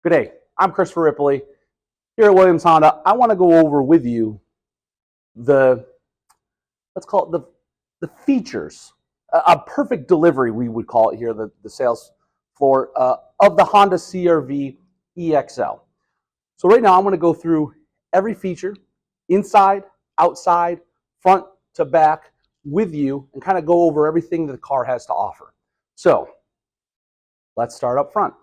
Good day. I'm Christopher Ripley here at Williams Honda. I want to go over with you the let's call it the features, a perfect delivery we would call it here, the sales floor of the Honda CR-V EXL. So right now I'm going to go through every feature, inside, outside, front to back, with you, and kind of go over everything that the car has to offer. So let's start up front.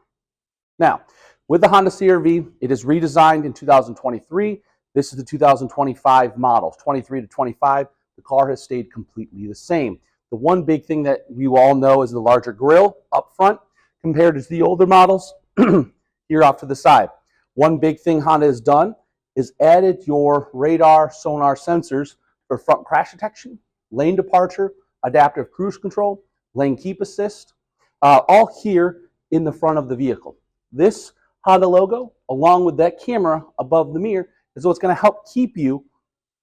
Now, with the Honda CR-V, it is redesigned in 2023. This is the 2025 model, 23 to 25. The car has stayed completely the same. The one big thing that we all know is the larger grille up front compared to the older models here off to the side. One big thing Honda has done is added your radar sonar sensors for front crash detection, lane departure, adaptive cruise control, lane keep assist, all here in the front of the vehicle. This Honda logo, along with that camera above the mirror, is what's going to help keep you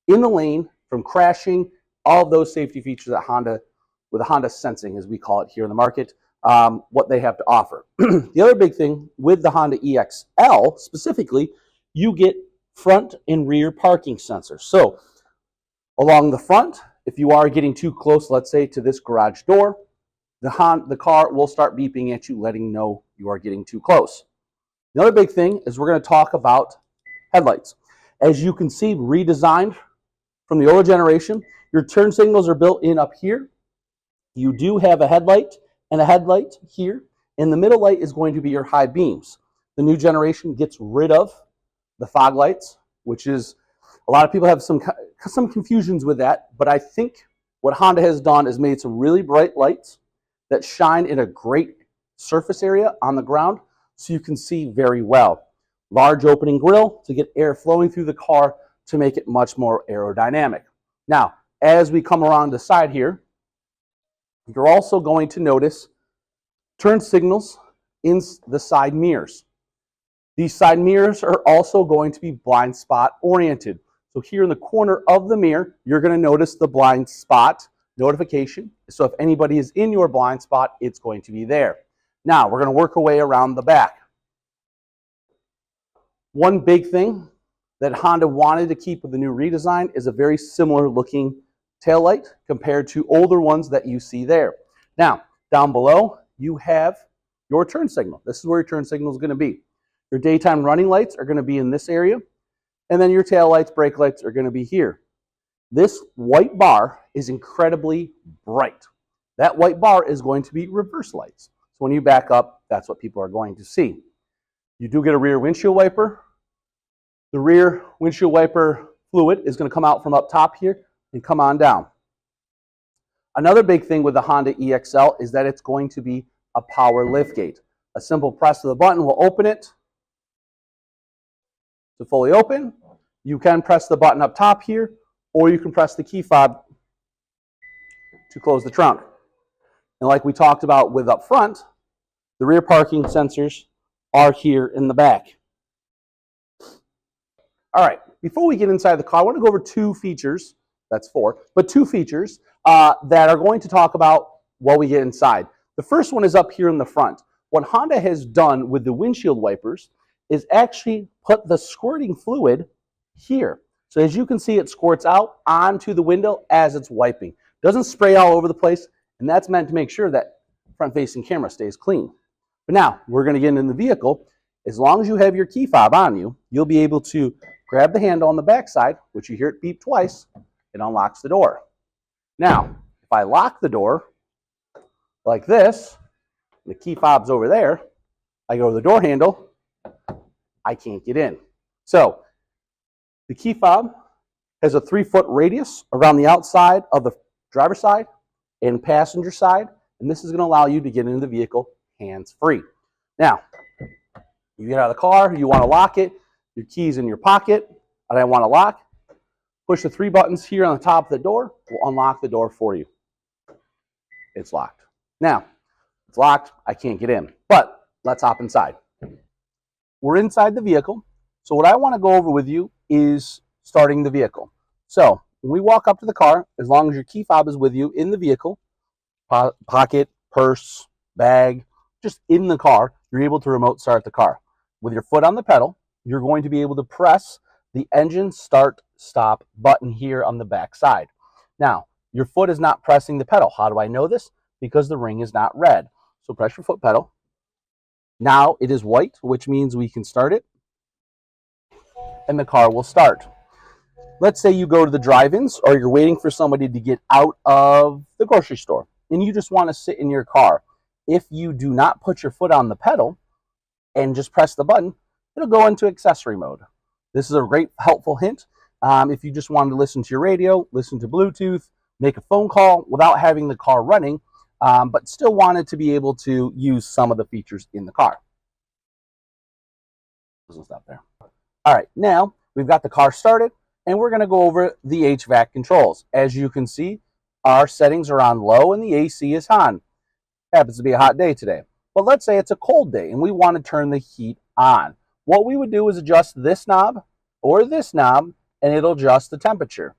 in the lane from crashing. All of those safety features that Honda, with the Honda Sensing, as we call it here in the market, what they have to offer. The other big thing with the Honda EXL specifically, you get front and rear parking sensors. So along the front, if you are getting too close, let's say to this garage door, the car will start beeping at you, letting you know you are getting too close. The other big thing is we're going to talk about headlights. As you can see, redesigned from the older generation, your turn signals are built in up here. You do have a headlight and a headlight here, and the middle light is going to be your high beams. The new generation gets rid of the fog lights, which is, a lot of people have some confusions with that, but I think what Honda has done is made some really bright lights that shine in a great surface area on the ground, so you can see very well. Large opening grille to get air flowing through the car to make it much more aerodynamic. Now, as we come around the side here, you're also going to notice turn signals in the side mirrors. These side mirrors are also going to be blind spot oriented. So here in the corner of the mirror, you're going to notice the blind spot notification. So if anybody is in your blind spot, it's going to be there. Now, we're going to work our way around the back. One big thing that Honda wanted to keep with the new redesign is a very similar looking taillight compared to older ones that you see there. Now, down below, you have your turn signal. This is where your turn signal is going to be. Your daytime running lights are going to be in this area, and then your tail lights, brake lights are going to be here. This white bar is incredibly bright. That white bar is going to be reverse lights. So when you back up, that's what people are going to see. You do get a rear windshield wiper. The rear windshield wiper fluid is going to come out from up top here and come on down. Another big thing with the Honda EXL is that it's going to be a power liftgate. A simple press of the button will open it to fully open. You can press the button up top here, or you can press the key fob to close the trunk. And like we talked about with up front, the rear parking sensors are here in the back. All right, before we get inside the car, I want to go over two features, that's four, but two features that are going to talk about while we get inside. The first one is up here in the front. What Honda has done with the windshield wipers is actually put the squirting fluid here. So as you can see, it squirts out onto the window as it's wiping. Doesn't spray all over the place, and that's meant to make sure that front-facing camera stays clean. But now, we're going to get in the vehicle. As long as you have your key fob on you, you'll be able to grab the handle on the back side, which you hear it beep twice, it unlocks the door. Now, if I lock the door like this, the key fob's over there, I go to the door handle, I can't get in. So, the key fob has a 3-foot radius around the outside of the driver's side and passenger side, and this is going to allow you to get into the vehicle hands-free. Now, you get out of the car, you want to lock it, your key's in your pocket, and I want to lock. Push the 3 buttons here on the top of the door, will unlock the door for you. It's locked. Now, it's locked, I can't get in, but let's hop inside. We're inside the vehicle, so what I want to go over with you is starting the vehicle. So, when we walk up to the car, as long as your key fob is with you in the vehicle, pocket, purse, bag, just in the car, you're able to remote start the car. with your foot on the pedal, you're going to be able to press the engine start stop button here on the back side. Now, your foot is not pressing the pedal. How do I know this? Because the ring is not red. So press your foot pedal. Now it is white, which means we can start it, and the car will start. Let's say you go to the drive-ins, or you're waiting for somebody to get out of the grocery store, and you just want to sit in your car. If you do not put your foot on the pedal and just press the button, it'll go into accessory mode. This is a great helpful hint. If you just wanted to listen to your radio, listen to Bluetooth, make a phone call without having the car running, but still wanted to be able to use some of the features in the car. Stop there. All right, now we've got the car started, and we're going to go over the HVAC controls. As you can see, our settings are on low and the AC is on. Happens to be a hot day today. But let's say it's a cold day and we want to turn the heat on. What we would do is adjust this knob or this knob, and it'll adjust the temperature.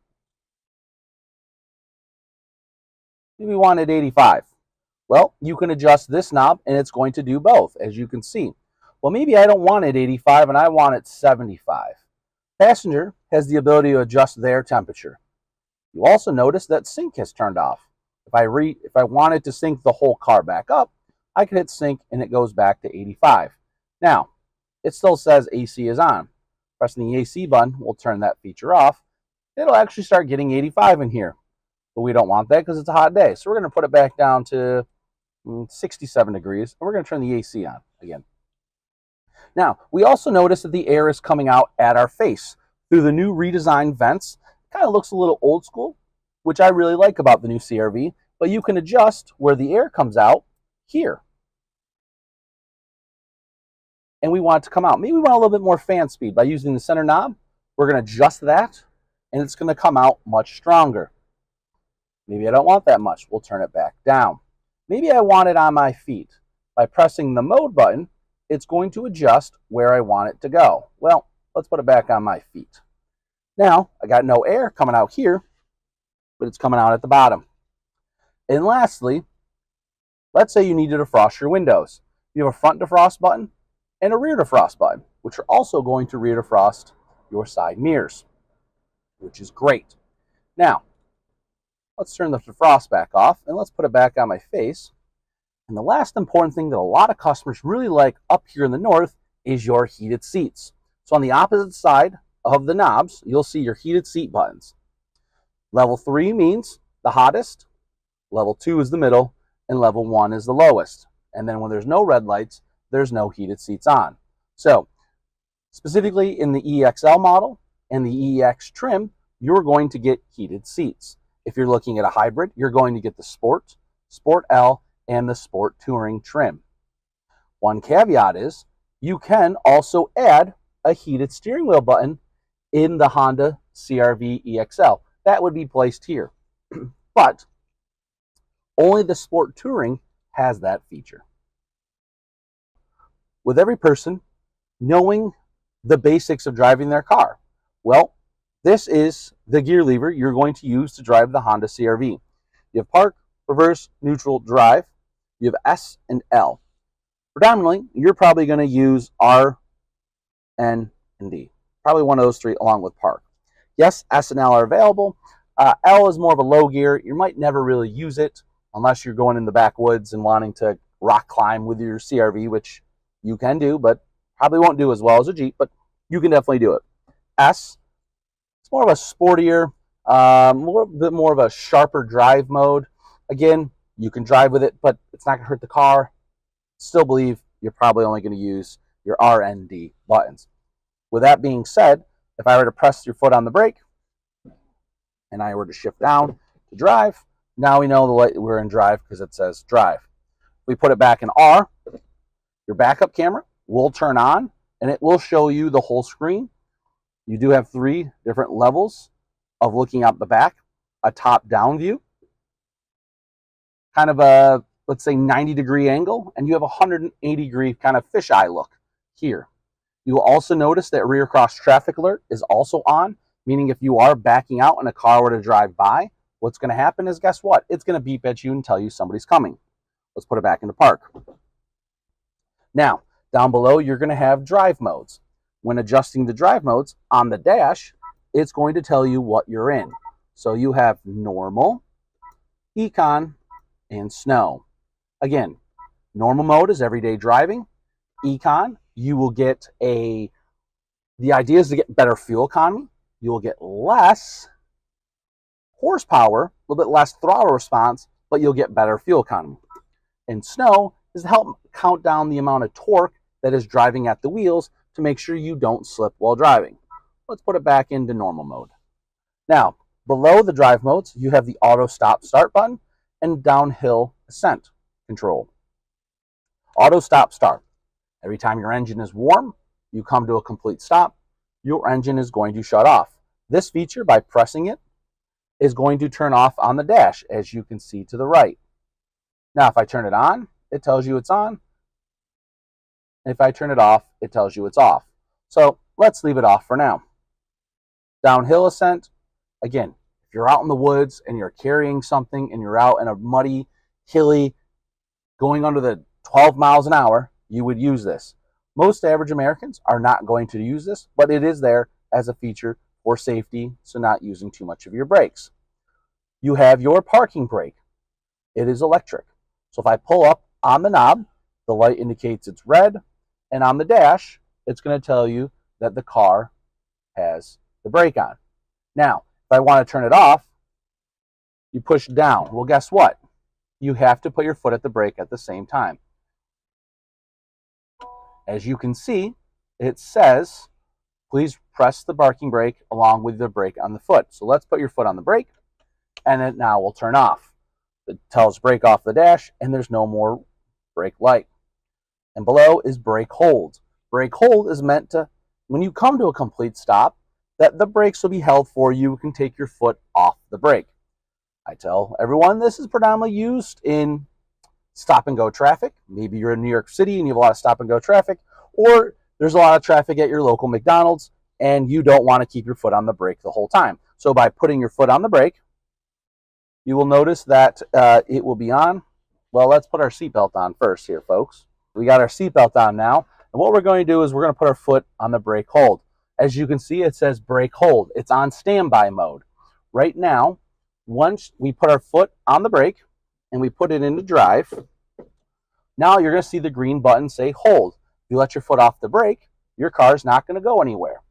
Maybe we want it 85. Well, you can adjust this knob and it's going to do both, as you can see. Well, maybe I don't want it 85 and I want it 75. Passenger has the ability to adjust their temperature. You also notice that sync has turned off. If I wanted to sync the whole car back up, I could hit sync and it goes back to 85. Now, it still says AC is on. Pressing the AC button will turn that feature off. It'll actually start getting 85 in here. But we don't want that because it's a hot day. So we're going to put it back down to 67 degrees, and we're going to turn the AC on again. Now, we also notice that the air is coming out at our face through the new redesigned vents. It kind of looks a little old school, which I really like about the new CR-V, but you can adjust where the air comes out here. And we want it to come out. Maybe we want a little bit more fan speed. By using the center knob, we're going to adjust that, and it's going to come out much stronger. Maybe I don't want that much. We'll turn it back down. Maybe I want it on my feet. By pressing the mode button, it's going to adjust where I want it to go. Well, let's put it back on my feet. Now, I got no air coming out here, but it's coming out at the bottom. And lastly, let's say you need to defrost your windows. You have a front defrost button and a rear defrost button, which are also going to rear defrost your side mirrors, which is great. Now, let's turn the defrost back off, and let's put it back on my face. And the last important thing that a lot of customers really like up here in the north is your heated seats. So on the opposite side of the knobs, you'll see your heated seat buttons. Level 3 means the hottest, level 2 is the middle, and level 1 is the lowest. And then when there's no red lights, there's no heated seats on. So specifically in the EXL model and the EX trim, you're going to get heated seats. If you're looking at a hybrid, you're going to get the Sport, Sport L, and the Sport Touring trim. One caveat is you can also add a heated steering wheel button in the Honda CR-V EXL. That would be placed here. But only the Sport Touring has that feature. With every person knowing the basics of driving their car, well, this is the gear lever you're going to use to drive the Honda CR-V. You have park, reverse, neutral, drive. You have S and L. Predominantly, you're probably going to use R, N, and D. Probably one of those three along with park. Yes, S and L are available. L is more of a low gear. You might never really use it unless you're going in the backwoods and wanting to rock climb with your CR-V, which you can do, but probably won't do as well as a Jeep, but you can definitely do it. S, it's more of a sportier, a little bit more of a sharper drive mode. Again, you can drive with it, but it's not going to hurt the car. Still believe you're probably only going to use your R and D buttons. With that being said, if I were to press your foot on the brake and I were to shift down to drive, now we know we're in drive because it says drive. We put it back in R, your backup camera will turn on and it will show you the whole screen. You do have 3 different levels of looking out the back, a top-down view, kind of a, let's say, 90-degree angle, and you have a 180-degree kind of fisheye look here. You will also notice that rear cross traffic alert is also on, meaning if you are backing out and a car were to drive by, what's going to happen is, guess what? It's going to beep at you and tell you somebody's coming. Let's put it back into park. Now, Down below, you're going to have drive modes. When adjusting the drive modes on the dash, it's going to tell you what you're in. So you have normal, econ, and snow. Again, normal mode is everyday driving. Econ, you will get the idea is to get better fuel economy. You will get less horsepower, a little bit less throttle response, but you'll get better fuel economy. And snow is to help count down the amount of torque that is driving at the wheels to make sure you don't slip while driving. Let's put it back into normal mode. Now, below the drive modes, you have the auto stop start button and downhill ascent control. Auto stop start. Every time your engine is warm, you come to a complete stop, your engine is going to shut off. This feature, by pressing it, is going to turn off on the dash, as you can see to the right. Now, if I turn it on, it tells you it's on. If I turn it off, it tells you it's off. So let's leave it off for now. Downhill ascent. Again, if you're out in the woods and you're carrying something and you're out in a muddy, hilly, going under the 12 miles an hour, you would use this. Most average Americans are not going to use this, but it is there as a feature for safety, so not using too much of your brakes. You have your parking brake. It is electric. So if I pull up on the knob, the light indicates it's red, and on the dash, it's going to tell you that the car has the brake on. Now, if I want to turn it off, you push down. Well, guess what? You have to put your foot at the brake at the same time. As you can see, it says, please press the parking brake along with the brake on the foot. So let's put your foot on the brake, and it now will turn off. It tells brake off the dash, and there's no more brake light. And below is brake hold. Brake hold is meant to, when you come to a complete stop, that the brakes will be held for you. You can take your foot off the brake. I tell everyone this is predominantly used in stop and go traffic. Maybe you're in New York City and you have a lot of stop and go traffic, or there's a lot of traffic at your local McDonald's and you don't want to keep your foot on the brake the whole time. So by putting your foot on the brake, you will notice that it will be on. Well, let's put our seatbelt on first here, folks. We got our seatbelt on now. And what we're going to do is we're going to put our foot on the brake hold. As you can see, it says brake hold. It's on standby mode. Right now, once we put our foot on the brake and we put it into drive, now you're going to see the green button say hold. If you let your foot off the brake, your car's not going to go anywhere.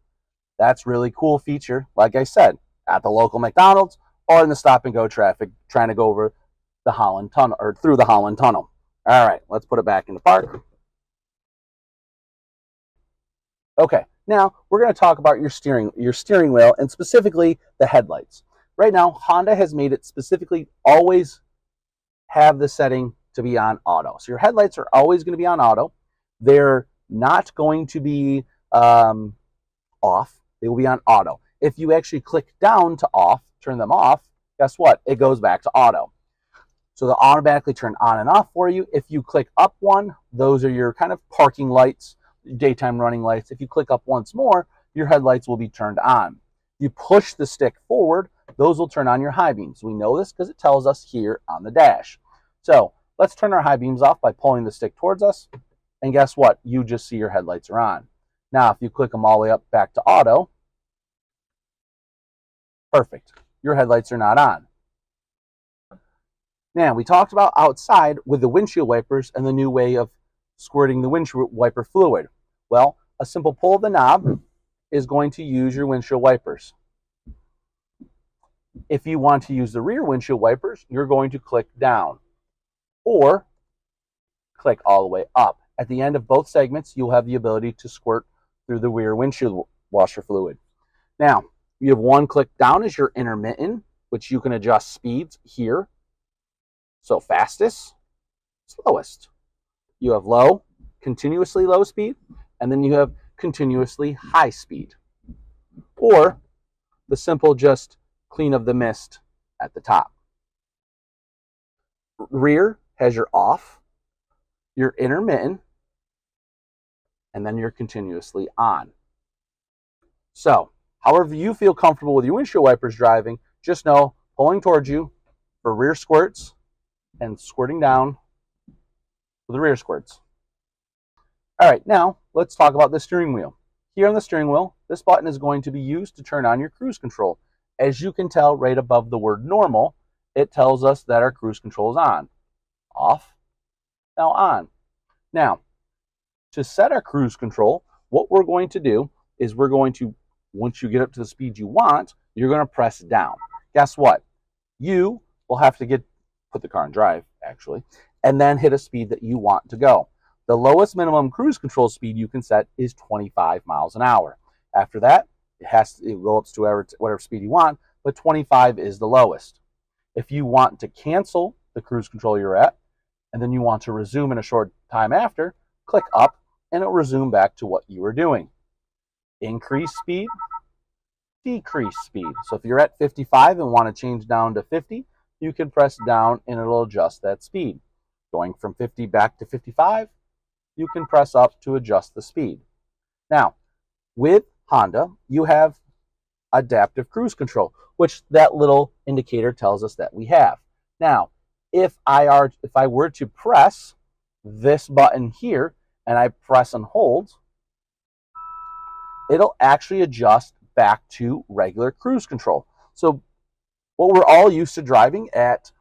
That's really cool feature, like I said, at the local McDonald's or in the stop and go traffic trying to go over the Holland Tunnel or through the Holland Tunnel. All right, let's put it back in the park. Okay, now we're going to talk about your steering wheel and specifically the headlights. Right now, Honda has made it specifically always have the setting to be on auto. So your headlights are always going to be on auto. They're not going to be off. They will be on auto. If you actually click down to off, turn them off, guess what? It goes back to auto. So they'll automatically turn on and off for you. If you click up one, those are your kind of parking lights, daytime running lights. If you click up once more, your headlights will be turned on. You push the stick forward, those will turn on your high beams. We know this because it tells us here on the dash. So let's turn our high beams off by pulling the stick towards us. And guess what? You just see your headlights are on. Now, if you click them all the way up back to auto, perfect. Your headlights are not on. Now, we talked about outside with the windshield wipers and the new way of squirting the windshield wiper fluid. Well, a simple pull of the knob is going to use your windshield wipers. If you want to use the rear windshield wipers, you're going to click down or click all the way up. At the end of both segments, you'll have the ability to squirt through the rear windshield washer fluid. Now, you have one click down as your intermittent, which you can adjust speeds here. So fastest, slowest. You have low, continuously low speed, and then you have continuously high speed. Or the simple just clean of the mist at the top. Rear has your off, your intermittent, and then your continuously on. So, however you feel comfortable with your windshield wipers driving, just know pulling towards you for rear squirts and squirting down for the rear squirts. All right, now let's talk about the steering wheel. Here on the steering wheel, this button is going to be used to turn on your cruise control. As you can tell right above the word normal, it tells us that our cruise control is on. Off, now on. Now, to set our cruise control, what we're going to do is we're going to, once you get up to the speed you want, you're going to press down. Guess what? You will have to put the car in drive, actually, and then hit a speed that you want to go. The lowest minimum cruise control speed you can set is 25 miles an hour. After that, it go up to whatever speed you want, but 25 is the lowest. If you want to cancel the cruise control you're at, and then you want to resume in a short time after, click up, and it'll resume back to what you were doing. Increase speed, decrease speed. So if you're at 55 and want to change down to 50, you can press down and it'll adjust that speed. Going from 50 back to 55, you can press up to adjust the speed. Now, with Honda, you have adaptive cruise control, which that little indicator tells us that we have. Now, if I were to press this button here and I press and hold, it'll actually adjust back to regular cruise control. So what we're all used to driving at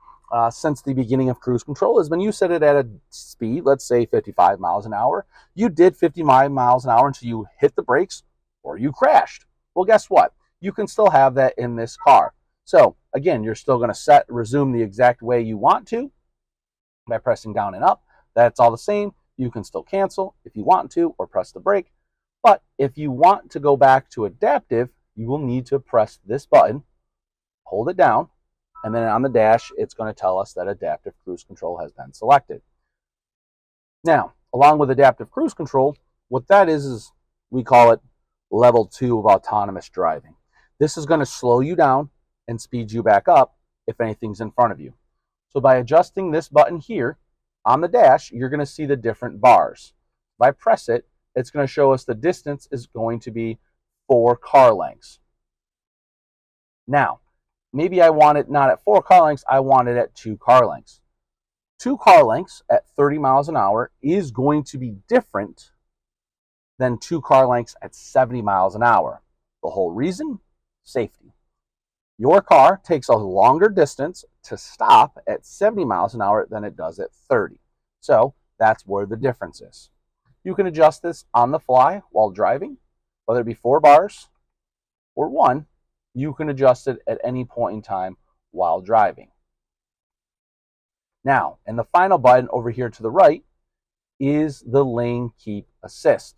since the beginning of cruise control is when you set it at a speed, let's say 55 miles an hour, you did 55 miles an hour until you hit the brakes or you crashed. Well, guess what? You can still have that in this car. So again, you're still going to resume the exact way you want to by pressing down and up. That's all the same. You can still cancel if you want to or press the brake. But if you want to go back to adaptive, you will need to press this button, hold it down, and then on the dash, it's going to tell us that adaptive cruise control has been selected. Now, along with adaptive cruise control, what that is we call it level 2 of autonomous driving. This is going to slow you down and speed you back up if anything's in front of you. So by adjusting this button here on the dash, you're going to see the different bars. If I press it, it's going to show us the distance is going to be 4 car lengths. Now, maybe I want it not at 4 car lengths, I want it at 2 car lengths. 2 car lengths at 30 miles an hour is going to be different than 2 car lengths at 70 miles an hour. The whole reason? Safety. Your car takes a longer distance to stop at 70 miles an hour than it does at 30. So that's where the difference is. You can adjust this on the fly while driving, whether it be 4 bars or 1. You can adjust it at any point in time while driving. Now, and the final button over here to the right is the lane keep assist.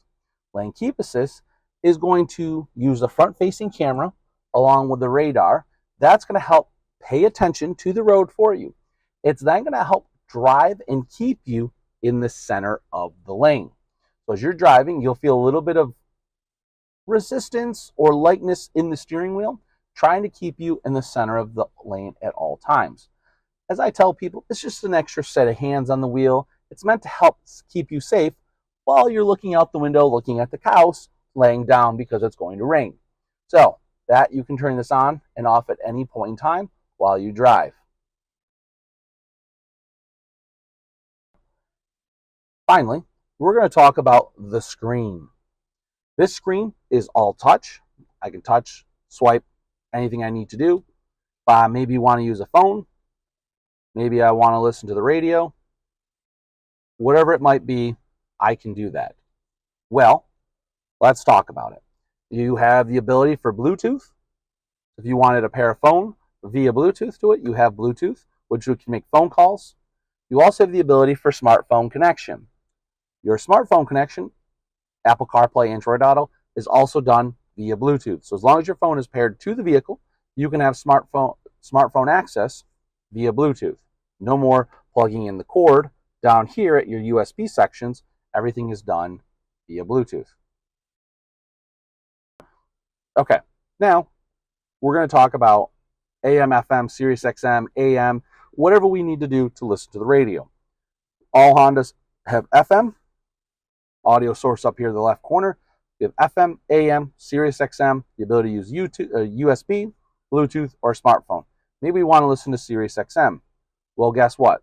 Lane keep assist is going to use the front-facing camera along with the radar. That's going to help pay attention to the road for you. It's then going to help drive and keep you in the center of the lane. So as you're driving, you'll feel a little bit of resistance or lightness in the steering wheel, trying to keep you in the center of the lane at all times. As I tell people, it's just an extra set of hands on the wheel. It's meant to help keep you safe while you're looking out the window, looking at the house, laying down because it's going to rain. So that you can turn this on and off at any point in time while you drive. Finally, we're going to talk about the screen. This screen is all touch. I can touch, swipe, anything I need to do. Maybe you want to use a phone. Maybe I want to listen to the radio. Whatever it might be, I can do that. Well, let's talk about it. You have the ability for Bluetooth. If you wanted to pair a phone via Bluetooth to it, you have Bluetooth, which you can make phone calls. You also have the ability for smartphone connection. Your smartphone connection, Apple CarPlay, Android Auto, is also done via Bluetooth. So as long as your phone is paired to the vehicle, you can have smartphone access via Bluetooth. No more plugging in the cord down here at your USB sections. Everything is done via Bluetooth. Okay, now we're going to talk about AM, FM, Sirius XM, AM, whatever we need to do to listen to the radio. All Hondas have FM, audio source up here in the left corner. You have FM, AM, Sirius XM, the ability to use USB, Bluetooth, or smartphone. Maybe we want to listen to Sirius XM. Well, guess what?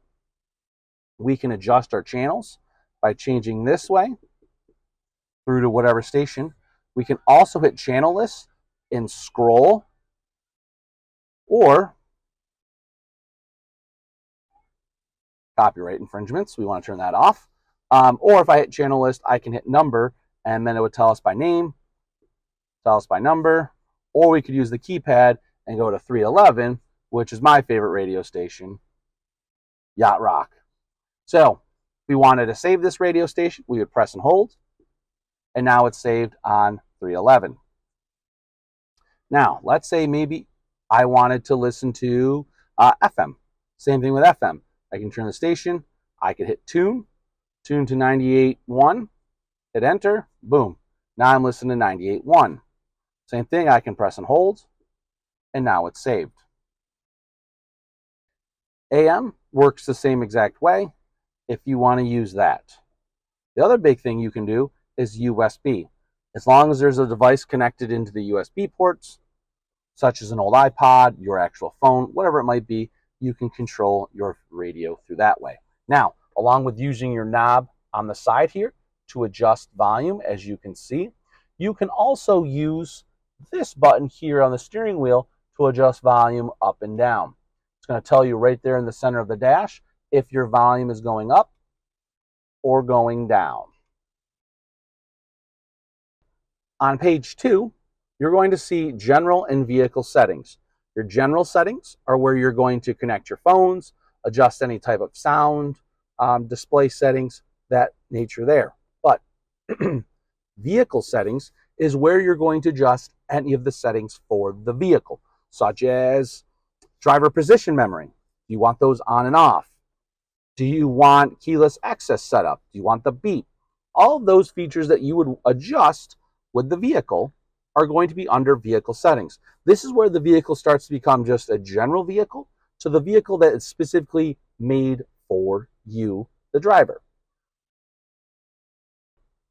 We can adjust our channels by changing this way through to whatever station. We can also hit channel list and scroll, or copyright infringements, we want to turn that off. Or if I hit channel list, I can hit number, and then it would tell us by name, tell us by number, or we could use the keypad and go to 311, which is my favorite radio station, Yacht Rock. So if we wanted to save this radio station, we would press and hold, and now it's saved on 311. Now, let's say maybe I wanted to listen to FM. Same thing with FM. I can turn the station, I could hit tune to 98.1, hit enter, boom. Now I'm listening to 98.1. Same thing, I can press and hold, and now it's saved. AM works the same exact way if you want to use that. The other big thing you can do is USB. As long as there's a device connected into the USB ports, such as an old iPod, your actual phone, whatever it might be, you can control your radio through that way. Now, along with using your knob on the side here to adjust volume, as you can see, you can also use this button here on the steering wheel to adjust volume up and down. It's going to tell you right there in the center of the dash if your volume is going up or going down. On page 2, you're going to see general and vehicle settings. Your general settings are where you're going to connect your phones, adjust any type of sound, display settings, that nature there. But vehicle settings is where you're going to adjust any of the settings for the vehicle, such as driver position memory. Do you want those on and off? Do you want keyless access setup? Do you want the beep? All of those features that you would adjust with the vehicle are going to be under vehicle settings. This is where the vehicle starts to become just a general vehicle to the vehicle that is specifically made for you, the driver.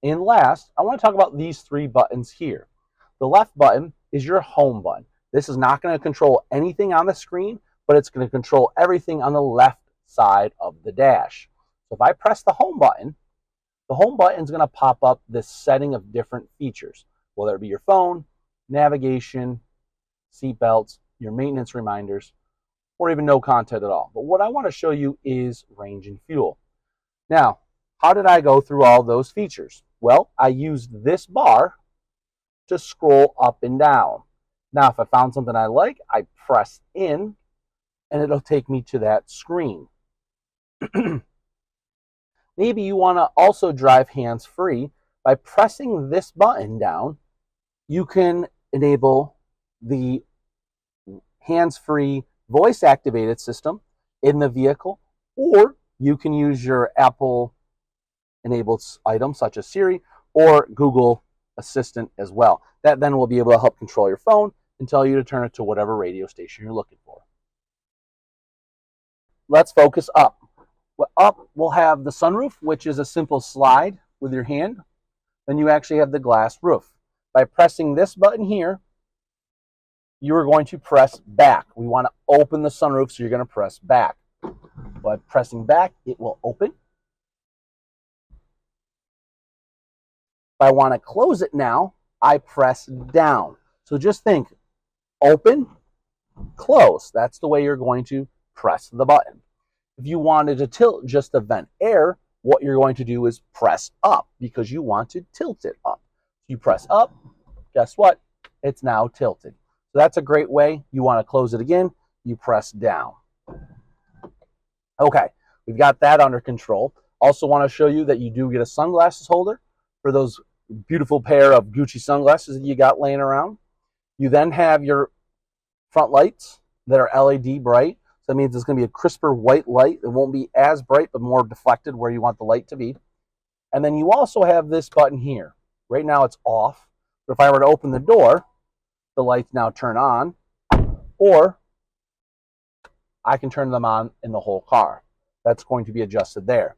And last, I want to talk about these 3 buttons here. The left button is your home button. This is not going to control anything on the screen, but it's going to control everything on the left side of the dash. So if I press the home button is going to pop up this setting of different features, whether it be your phone, navigation, seat belts, your maintenance reminders, or even no content at all. But what I want to show you is range and fuel. Now, how did I go through all those features? Well, I used this bar to scroll up and down. Now, if I found something I like, I press in, and it'll take me to that screen. Maybe you want to also drive hands-free. By pressing this button down, you can enable the hands-free voice-activated system in the vehicle, or you can use your Apple-enabled items such as Siri or Google Assistant as well. That then will be able to help control your phone and tell you to turn it to whatever radio station you're looking for. Let's focus up. Up, we'll have the sunroof, which is a simple slide with your hand. Then you actually have the glass roof. By pressing this button here, you are going to press back. We want to open the sunroof, so you're going to press back. By pressing back, it will open. If I want to close it now, I press down. So just think, open, close. That's the way you're going to press the button. If you wanted to tilt just to vent air, what you're going to do is press up because you want to tilt it up. You press up, guess what? It's now tilted. So that's a great way. You want to close it again, you press down. Okay, we've got that under control. Also want to show you that you do get a sunglasses holder for those beautiful pair of Gucci sunglasses that you got laying around. You then have your front lights that are LED bright. So that means it's going to be a crisper white light. It won't be as bright, but more deflected where you want the light to be. And then you also have this button here. Right now it's off. But if I were to open the door, the lights now turn on. Or I can turn them on in the whole car. That's going to be adjusted there.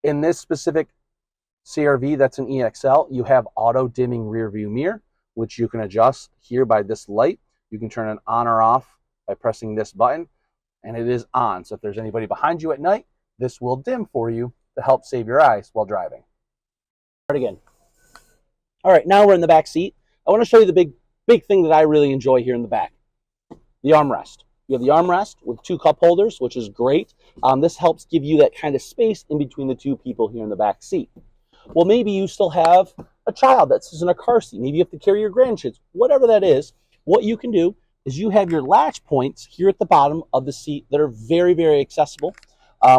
In this specific CRV, that's an EXL, you have auto dimming rear view mirror, which you can adjust here by this light. You can turn it on or off by pressing this button, and it is on. So if there's anybody behind you at night, this will dim for you to help save your eyes while driving. Start again. All right, now we're in the back seat. I want to show you the big thing that I really enjoy here in the back, the armrest. You have the armrest with 2 cup holders, which is great. This helps give you that kind of space in between the 2 people here in the back seat. Well, maybe you still have a child that sits in a car seat. Maybe you have to carry your grandkids. Whatever that is, what you can do is you have your latch points here at the bottom of the seat that are very, very accessible,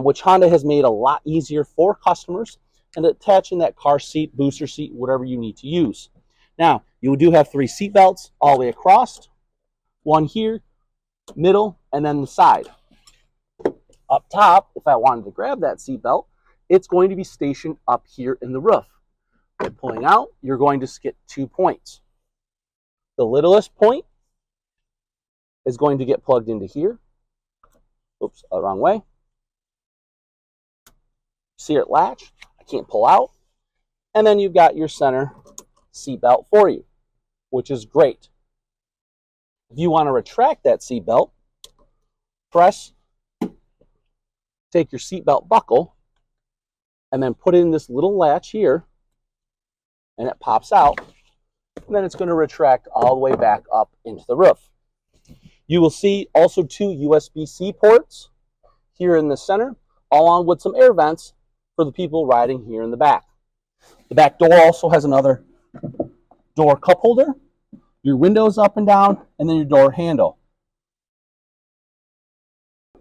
which Honda has made a lot easier for customers, and attaching that car seat, booster seat, whatever you need to use. Now, you do have 3 seat belts all the way across, 1 here, middle, and then the side. Up top, if I wanted to grab that seat belt, it's going to be stationed up here in the roof. By pulling out, you're going to get 2 points. The littlest point is going to get plugged into here. Oops, wrong way. See it latch? I can't pull out. And then you've got your center seat belt for you, which is great. If you want to retract that seat belt, take your seat belt buckle, and then put in this little latch here, and it pops out, and then it's going to retract all the way back up into the roof. You will see also 2 USB-C ports here in the center, along with some air vents for the people riding here in the back. The back door also has another door cup holder, your windows up and down, and then your door handle.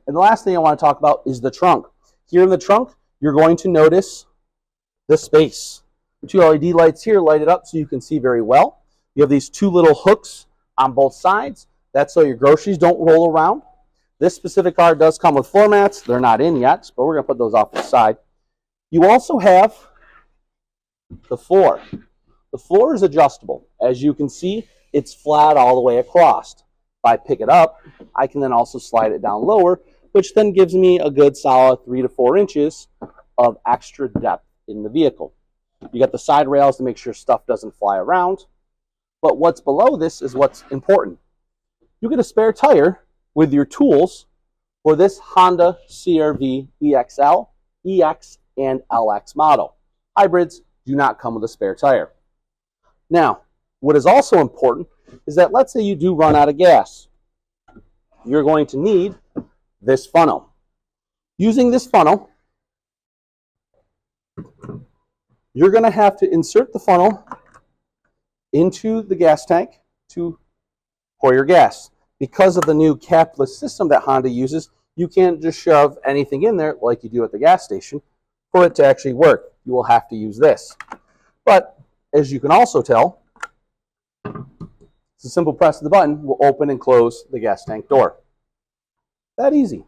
And the last thing I want to talk about is the trunk. Here in the trunk, you're going to notice the space. 2 LED lights here light it up so you can see very well. You have these 2 little hooks on both sides. That's so your groceries don't roll around. This specific car does come with floor mats. They're not in yet, but we're going to put those off to the side. You also have the floor. The floor is adjustable. As you can see, it's flat all the way across. If I pick it up, I can then also slide it down lower, which then gives me a good solid 3 to 4 inches of extra depth in the vehicle. You got the side rails to make sure stuff doesn't fly around. But what's below this is what's important. You get a spare tire with your tools for this Honda CR-V EXL, EX, and LX model. Hybrids do not come with a spare tire. Now, what is also important is that let's say you do run out of gas. You're going to need this funnel. Using this funnel, you're going to have to insert the funnel into the gas tank to pour your gas. Because of the new capless system that Honda uses, you can't just shove anything in there like you do at the gas station. For it to actually work, you will have to use this. But as you can also tell, it's a simple press of the button will open and close the gas tank door. That easy.